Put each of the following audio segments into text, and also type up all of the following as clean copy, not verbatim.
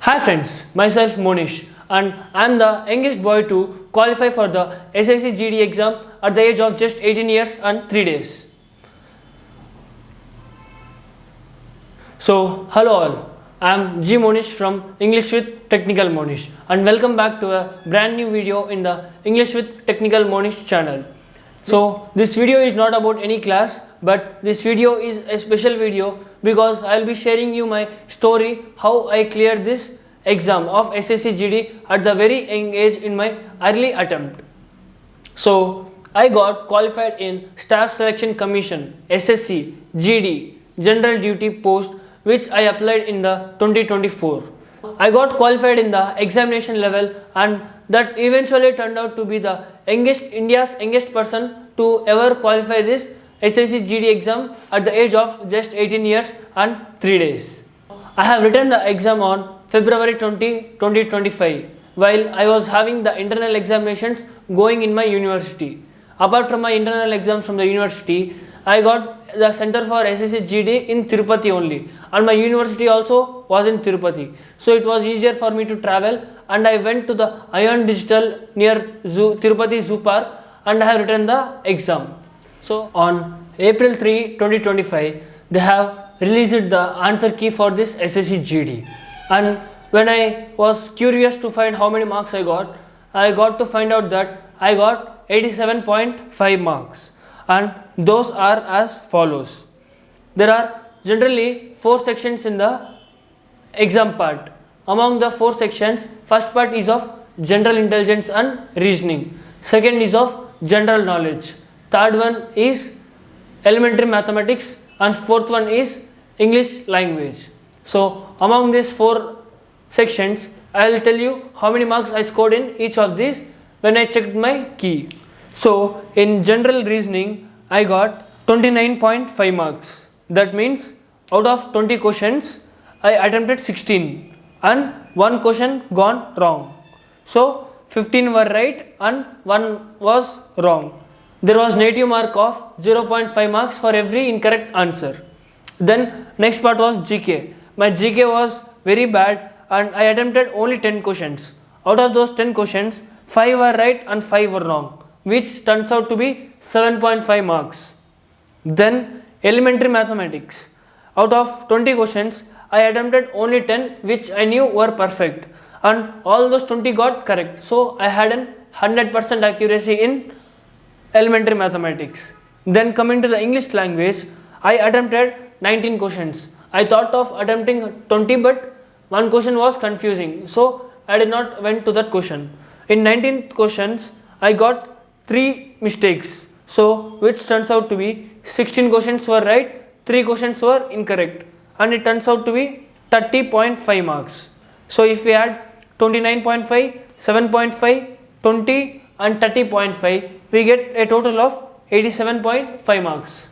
Hi friends, myself Monish and I am the youngest boy to qualify for the SSC GD exam at the age of just 18 years and 3 days. So, hello all, I am G Monish from English with Technical Monish and welcome back to a brand new video in the English with Technical Monish channel. So, this video is not about any class, but this video is a special video because I will be sharing you my story how I cleared this exam of SSC GD at the very young age in my early attempt. So, I got qualified in Staff Selection Commission SSC GD General Duty post which I applied in the 2024. I got qualified in the examination level and that eventually turned out to be the India's youngest person to ever qualify this SSC GD exam at the age of just 18 years and 3 days. I have written the exam on February 20, 2025 while I was having the internal examinations going in my university. Apart from my internal exams from the university, I got the center for SSC GD in Tirupati only and my university also was in Tirupati. So it was easier for me to travel and I went to the Ion Digital near Tirupati Zoo Park and I have written the exam. So on April 3, 2025, they have released the answer key for this SSC GD. And when I was curious to find how many marks I got to find out that I got 87.5 marks. And those are as follows. There are generally 4 sections in the exam part. Among the 4 sections, first part is of general intelligence and reasoning. Second is of general knowledge. Third one is elementary mathematics and fourth one is English language. So among these 4 sections, I will tell you how many marks I scored in each of these when I checked my key. So in general reasoning, I got 29.5 marks. That means out of 20 questions, I attempted 16 and 1 question gone wrong. So 15 were right and 1 was wrong. There was negative mark of 0.5 marks for every incorrect answer. Then next part was GK. My GK was very bad and I attempted only 10 questions. Out of those 10 questions, 5 were right and 5 were wrong, which turns out to be 7.5 marks. Then elementary mathematics. Out of 20 questions, I attempted only 10 which I knew were perfect and all those 20 got correct. So I had an 100% accuracy in elementary mathematics. Then coming to the English language, I attempted 19 questions. I thought of attempting 20 but one question was confusing. So I did not went to that question. In 19 questions, I got 3 mistakes. So which turns out to be 16 questions were right, 3 questions were incorrect. And it turns out to be 30.5 marks. So if we add 29.5, 7.5, 20 and 30.5, we get a total of 87.5 marks.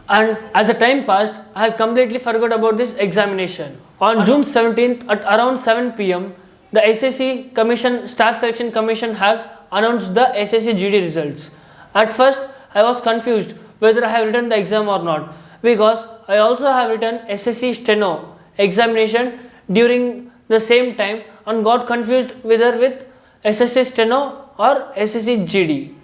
And as the time passed, I have completely forgot about this examination. On June 17th at around 7 pm, the SSC Commission, Staff Selection Commission has announced the SSC GD results. At first, I was confused whether I have written the exam or not because I also have written SSC Steno examination during the same time and got confused whether with SSC Steno or SSC GD.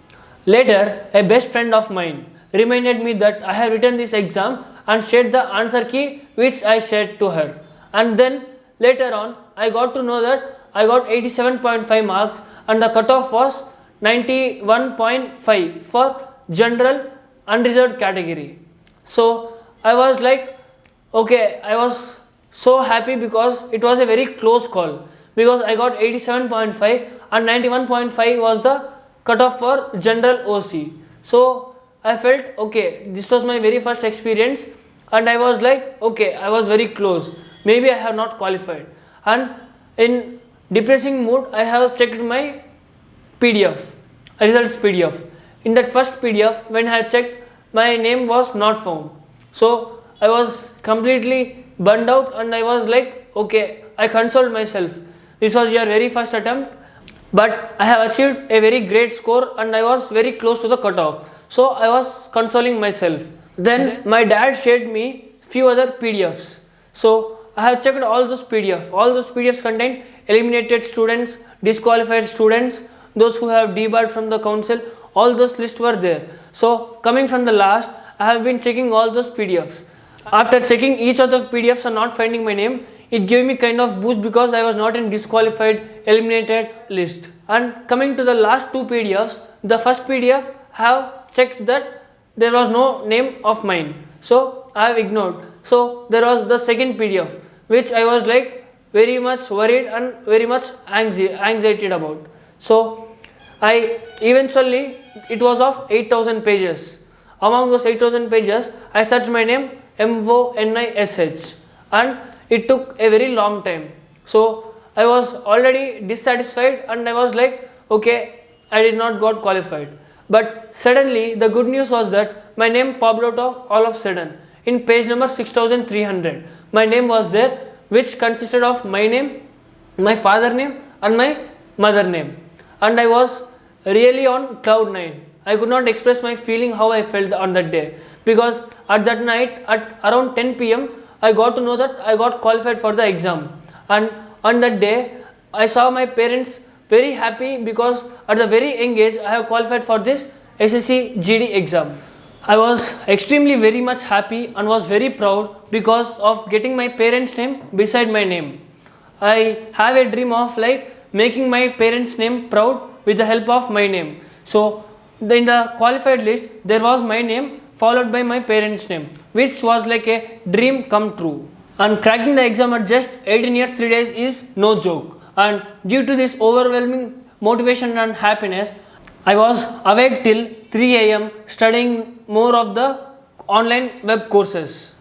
Later, a best friend of mine reminded me that I have written this exam and shared the answer key which I shared to her. And then later on, I got to know that I got 87.5 marks and the cutoff was 91.5 for general unreserved category. So I was like, okay, I was so happy because it was a very close call because I got 87.5 and 91.5 was the cutoff for general OC. So I felt okay, this was my very first experience and I was like, okay, I was very close. Maybe I have not qualified. And in depressing mood, I have checked my PDF, results PDF. In that first PDF, when I checked, my name was not found. So I was completely burned out and I was like, okay, I consoled myself. This was your very first attempt, but I have achieved a very great score and I was very close to the cutoff. So I was consoling myself. Then my dad shared me few other PDFs. So I have checked all those PDF. All those PDFs contain eliminated students, disqualified students, those who have debarred from the council. All those lists were there. So coming from the last, I have been checking all those PDFs. After checking each of the PDFs and not finding my name, it gave me kind of boost because I was not in disqualified eliminated list. And coming to the last two PDFs, the first PDF have checked that there was no name of mine, so I have ignored. So there was the second PDF which I was like very much worried and very much anxiety about. So I eventually, it was of 8,000 pages. Among those 8,000 pages, I searched my name MONISH, and it took a very long time. So I was already dissatisfied and I was like, okay, I did not got qualified. But suddenly the good news was that my name popped out of all of sudden. In page number 6300, my name was there, which consisted of my name, my father name and my mother name. And I was really on cloud 9. I could not express my feeling how I felt on that day, because at that night at around 10 p.m. I got to know that I got qualified for the exam. And on that day I saw my parents very happy because at the very young age I have qualified for this SSC GD exam. I was extremely very much happy and was very proud because of getting my parents' name beside my name. I have a dream of like making my parents' name proud with the help of my name. So in the qualified list there was my name followed by my parents' name, which was like a dream come true. And cracking the exam at just 18 years 3 days is no joke. And due to this overwhelming motivation and happiness, I was awake till 3 a.m. studying more of the online web courses.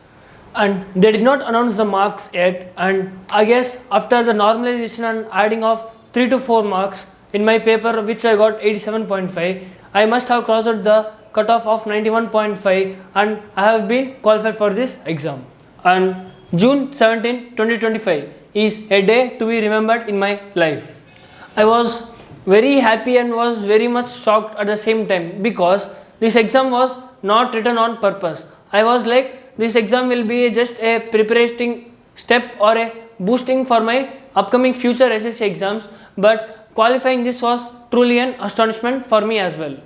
And they did not announce the marks yet, and I guess after the normalization and adding of 3 to 4 marks in my paper, which I got 87.5, I must have crossed the cutoff of 91.5 and I have been qualified for this exam. And June 17, 2025 is a day to be remembered in my life. I was very happy and was very much shocked at the same time because this exam was not written on purpose. I was like, this exam will be just a preparing step or a boosting for my upcoming future SSC exams, but qualifying this was truly an astonishment for me as well.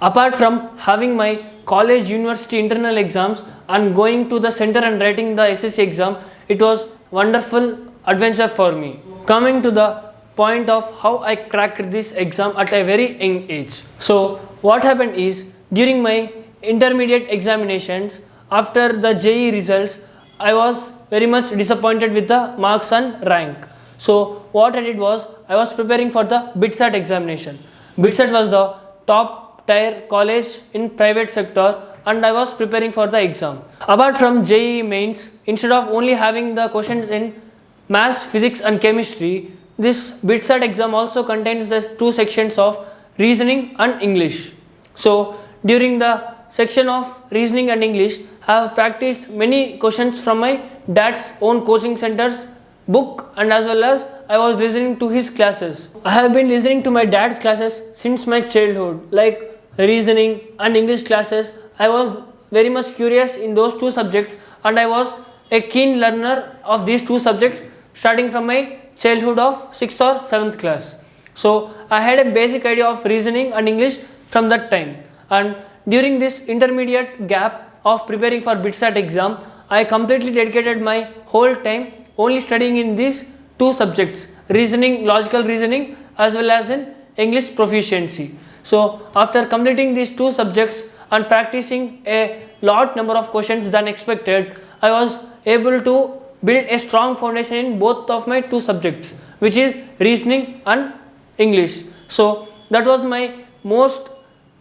Apart from having my college university internal exams and going to the center and writing the SSC exam, it was wonderful adventure for me. Coming to the point of how I cracked this exam at a very young age. So what happened is, during my intermediate examinations, after the JEE results, I was very much disappointed with the marks and rank. So what I did was, I was preparing for the BITSAT examination. BITSAT was the top tier college in private sector, and I was preparing for the exam. Apart from JEE mains, instead of only having the questions in maths, physics and chemistry, this BITSAT exam also contains the 2 sections of reasoning and English. So during the section of reasoning and English, I have practiced many questions from my dad's own coaching center's book, and as well as I was listening to his classes. I have been listening to my dad's classes since my childhood, like reasoning and English classes. I was very much curious in those 2 subjects, and I was a keen learner of these 2 subjects starting from my childhood of 6th or 7th class. So I had a basic idea of reasoning and English from that time, and during this intermediate gap of preparing for BITSAT exam, I completely dedicated my whole time only studying in these 2 subjects, reasoning, logical reasoning, as well as in English proficiency. So after completing these 2 subjects and practicing a lot number of questions than expected, I was able to build a strong foundation in both of my 2 subjects, which is reasoning and English. So that was my most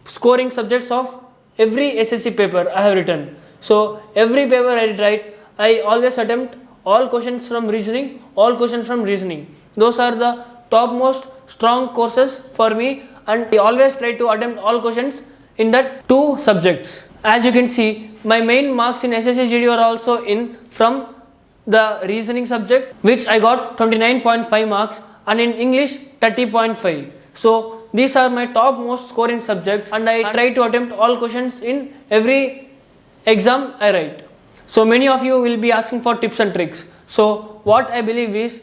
scoring subjects of every SSC paper I have written. So every paper I write, I always attempt all questions from reasoning, all questions from reasoning. Those are the topmost strong courses for me, and I always try to attempt all questions in that 2 subjects. As you can see, my main marks in SSC GD were also in from the reasoning subject, which I got 29.5 marks, and in English 30.5. So these are my top most scoring subjects, and I try to attempt all questions in every exam I write. So many of you will be asking for tips and tricks. So what I believe is,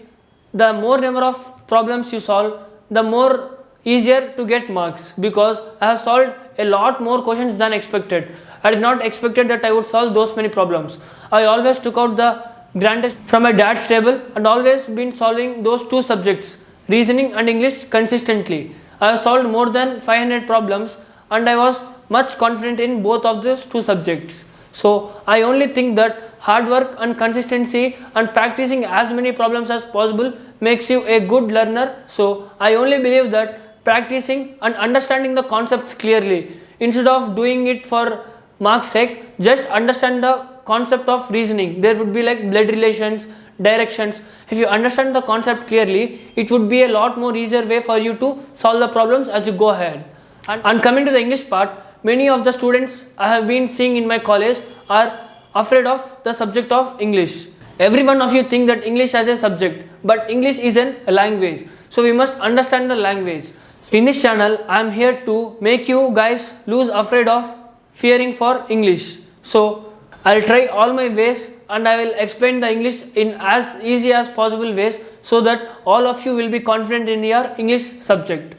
the more number of problems you solve, the more easier to get marks, because I have solved a lot more questions than expected. I did not expected that I would solve those many problems. I always took out the grandest from my dad's table and always been solving those two subjects, reasoning and English, consistently. I have solved more than 500 problems and I was much confident in both of these two subjects. So I only think that hard work and consistency and practicing as many problems as possible makes you a good learner. So I only believe that practicing and understanding the concepts clearly, instead of doing it for mark's sake, just understand the concept of reasoning. There would be like blood relations, directions. If you understand the concept clearly, it would be a lot more easier way for you to solve the problems as you go ahead. And coming to the English part, many of the students I have been seeing in my college are afraid of the subject of English. Every one of you think that English as a subject, but English is a language. So we must understand the language. In this channel, I am here to make you guys lose afraid of fearing for English. So I'll try all my ways and I will explain the English in as easy as possible ways, so that all of you will be confident in your English subject.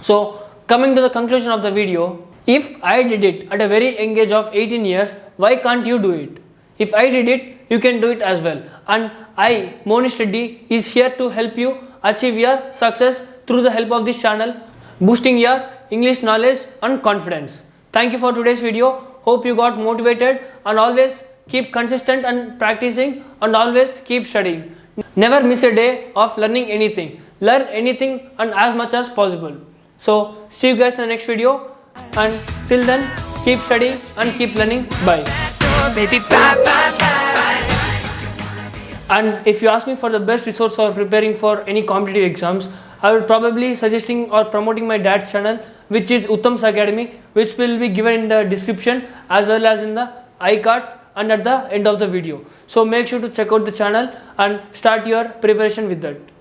So coming to the conclusion of the video, if I did it at a very young age of 18 years, why can't you do it? If I did it, you can do it as well. And I, Monish Reddy, is here to help you achieve your success through the help of this channel, boosting your English knowledge and confidence. Thank you for today's video. Hope you got motivated, and always keep consistent and practicing, and always keep studying. Never miss a day of learning anything. Learn anything and as much as possible. So see you guys in the next video, and till then, keep studying and keep learning. Bye. And if you ask me for the best resource for preparing for any competitive exams, I would probably suggesting or promoting my dad's channel, which is Uttam's Academy, which will be given in the description as well as in the iCards and at the end of the video. So make sure to check out the channel and start your preparation with that.